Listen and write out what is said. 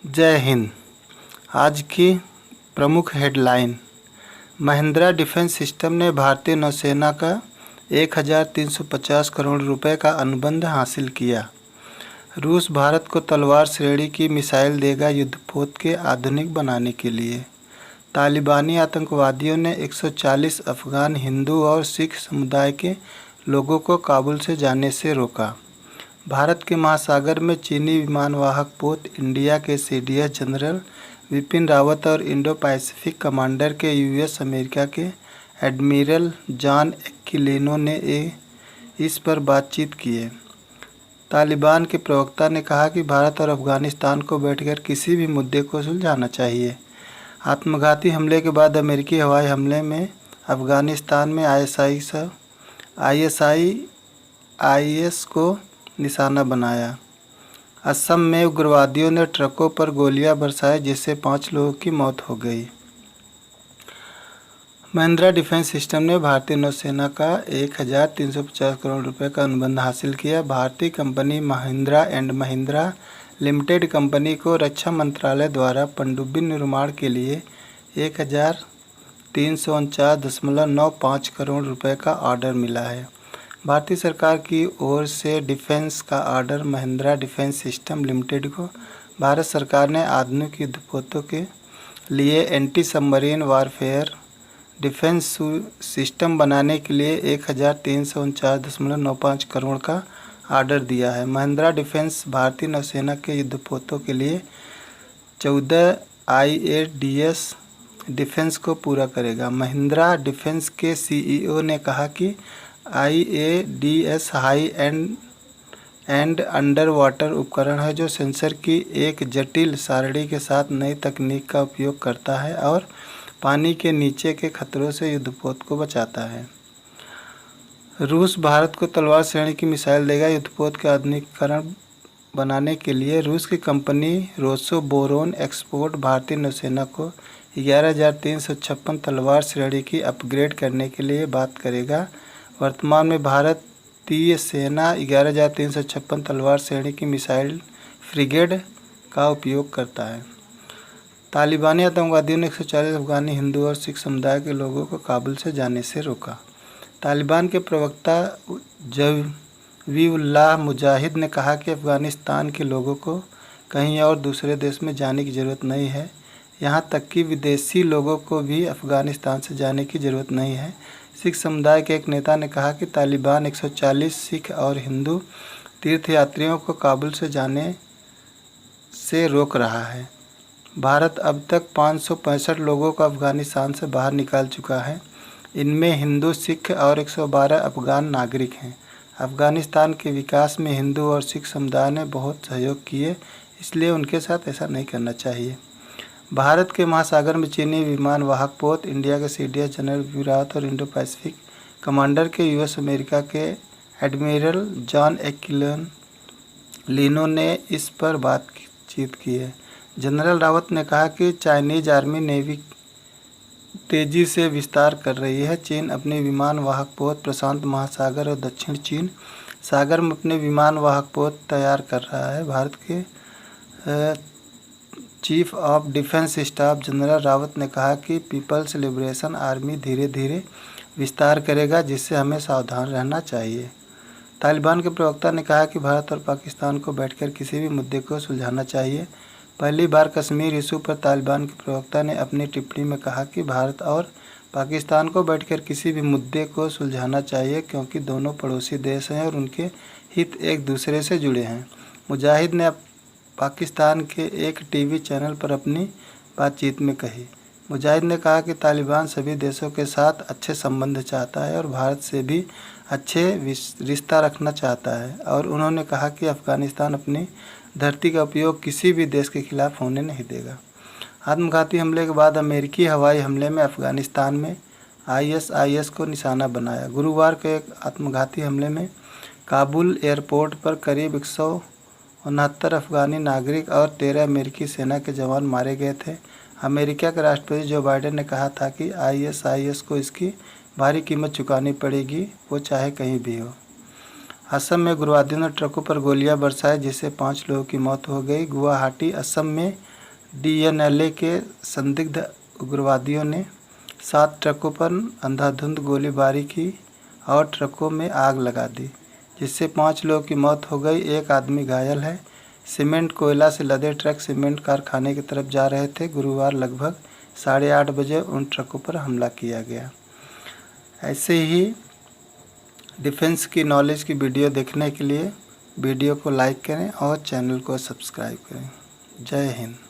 जय हिंद। आज की प्रमुख हेडलाइन। महिंद्रा डिफेंस सिस्टम ने भारतीय नौसेना का 1350 करोड़ रुपए का अनुबंध हासिल किया। रूस भारत को तलवार श्रेणी की मिसाइल देगा युद्धपोत के आधुनिक बनाने के लिए। तालिबानी आतंकवादियों ने 140 अफगान हिंदू और सिख समुदाय के लोगों को काबुल से जाने से रोका। भारत के महासागर में चीनी विमानवाहक पोत इंडिया के सीडीएस जनरल विपिन रावत और इंडो पैसिफिक कमांडर के यूएस अमेरिका के एडमिरल जॉन एक्विलिनो ने इस पर बातचीत की है। तालिबान के प्रवक्ता ने कहा कि भारत और अफगानिस्तान को बैठकर किसी भी मुद्दे को सुलझाना चाहिए। आत्मघाती हमले के बाद अमेरिकी हवाई हमले में अफगानिस्तान में आईएस को निशाना बनाया। असम में उग्रवादियों ने ट्रकों पर गोलियां बरसाई जिससे 5 लोगों की मौत हो गई। महिंद्रा डिफेंस सिस्टम ने भारतीय नौसेना का 1350 करोड़ रुपए का अनुबंध हासिल किया। भारतीय company Mahindra and Mahindra limited company को रक्षा मंत्रालय द्वारा पनडुब्बी निर्माण के लिए 1349.95 करोड़ रुपए का ऑर्डर मिला है। भारतीय सरकार की ओर से डिफेंस का order Mahindra defence system limited को भारत सरकार ने आधुनिक युद्धपोतों के लिए anti submarine warfare defence system बनाने के लिए 1349.95 करोड़ का ऑर्डर दिया है। महिंद्रा डिफेंस भारतीय नौसेना के युद्धपोतों के लिए 14 IADS डिफेंस को पूरा करेगा। महिंद्रा डिफेंस के CEO ने कहा कि IADS high and under water उपकरण है जो सेंसर की एक जटिल सारणी के साथ नई तकनीक का उपयोग करता है और पानी के नीचे के खतरों से युद्धपोत को बचाता है। रूस भारत को तलवार श्रेणी की मिसाइल देगा युद्धपोत के आधुनिकीकरण बनाने के लिए रूस की कंपनी रोसोबोरोन एक्सपोर्ट भारतीय नौसेना को 11,356 तलवार श्रेणी की अपग्रेड करने के लिए बात करेगा। वर्तमान में भारतीय सेना 11,356 तलवार श्रेणी की मिसाइल फ्रिगेड का उपयोग करता है। तालिबानी आतंकवादियों ने 140 अफगानी हिंदू और सिख समुदाय के लोगों को काबुल से जाने से रोका। तालिबान के प्रवक्ता ज़बीउल्लाह मुजाहिद ने कहा कि अफगानिस्तान के लोगों को कहीं और दूसरे देश में जाने की ज़रूरत नहीं है, यहाँ तक कि विदेशी लोगों को भी अफगानिस्तान से जाने की ज़रूरत नहीं है। सिख समुदाय के एक नेता ने कहा कि तालिबान 140 सिख और हिंदू तीर्थयात्रियों को काबुल से जाने से रोक रहा है। भारत अब तक 565 लोगों को अफगानिस्तान से बाहर निकाल चुका है। इनमें हिंदू, सिख और 112 अफगान नागरिक हैं। अफगानिस्तान के विकास में हिंदू और सिख समुदाय ने बहुत सहयोग किए, इसलिए उनके साथ ऐसा नहीं करना चाहिए। भारत के महासागर में चीनी विमानवाहक पोत इंडिया के सीडीएस जनरल विपिन रावत और इंडो पैसिफिक कमांडर के यूएस अमेरिका के एडमिरल जॉन एक्विलिनो ने इस पर बातचीत की है। जनरल रावत ने कहा कि चाइनीज आर्मी नेवी तेजी से विस्तार कर रही है। चीन अपनी विमानवाहक पोत प्रशांत महासागर और दक्षिण चीन सागर में अपने विमानवाहक पोत तैयार कर रहा है। भारत के chief of defence staff general Rawat ने कहा कि पीपल्स लिबरेशन आर्मी धीरे धीरे विस्तार करेगा, जिससे हमें सावधान रहना चाहिए। तालिबान के प्रवक्ता ने कहा कि भारत और पाकिस्तान को बैठकर किसी भी मुद्दे को सुलझाना चाहिए। पहली बार कश्मीर इशू पर तालिबान के प्रवक्ता ने अपनी टिप्पणी में कहा कि भारत और पाकिस्तान को बैठकर किसी भी मुद्दे को सुलझाना चाहिए क्योंकि दोनों पड़ोसी देश हैं और उनके हित एक दूसरे से जुड़े हैं। मुजाहिद ने पाकिस्तान के एक टीवी चैनल पर अपनी बातचीत में कही। मुजाहिद ने कहा कि तालिबान सभी देशों के साथ अच्छे संबंध चाहता है और भारत से भी अच्छे रिश्ता रखना चाहता है, और उन्होंने कहा कि अफगानिस्तान अपनी धरती का उपयोग किसी भी देश के खिलाफ होने नहीं देगा। आत्मघाती हमले के बाद अमेरिकी हवाई हमले में अफगानिस्तान में ISIS को निशाना बनाया। गुरुवार के एक आत्मघाती हमले में काबुल एयरपोर्ट पर करीब 169 अफगानी नागरिक और 13 अमेरिकी सेना के जवान मारे गए थे। अमेरिका के राष्ट्रपति जो बाइडेन ने कहा था कि ISIS को इसकी भारी कीमत चुकानी पड़ेगी, वो चाहे कहीं भी हो। असम में उग्रवादियों ने ट्रकों पर गोलियां बरसाई जिससे 5 लोगों की मौत हो गई। गुवाहाटी असम में DNLA के संदिग्ध उग्रवादियों ने 7 ट्रकों पर अंधाधुंध गोलीबारी की और ट्रकों में आग लगा दी, जिससे 5 लोगों की मौत हो गई, 1 आदमी घायल है। सीमेंट कोयला से लदे ट्रक सीमेंट कारखाने की तरफ जा रहे थे। गुरुवार लगभग 8:30 बजे उन ट्रकों पर हमला किया गया। ऐसे ही डिफेंस की नॉलेज की वीडियो देखने के लिए वीडियो को लाइक करें और चैनल को सब्सक्राइब करें। जय हिंद।